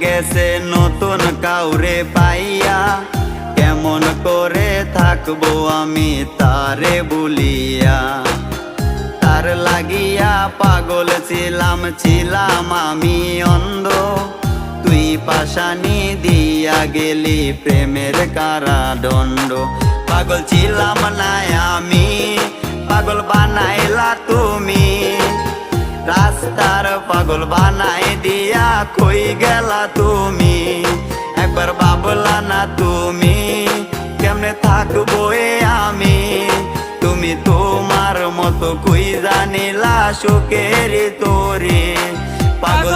গেছে নতুন কাউরে পাইয়া, কেমন করে থাকবো আমি তারে বলিয়া। তার লাগিয়া পাগল ছিলাম আমি অন্ধ, তুই পাশানি দিয়া গেলি প্রেমের কারাদণ্ড। পাগল ছিলাম না আমি, পাগল বানাইলা তুমি, রাস্তার পাগল বানাই দিয়া কই গেলা তুমি। একবার ভাবলা না তুমি কেমনে থাকবো আমি, তুমি তোমার মতো কই জানিলা সুখের তোরে। পাগল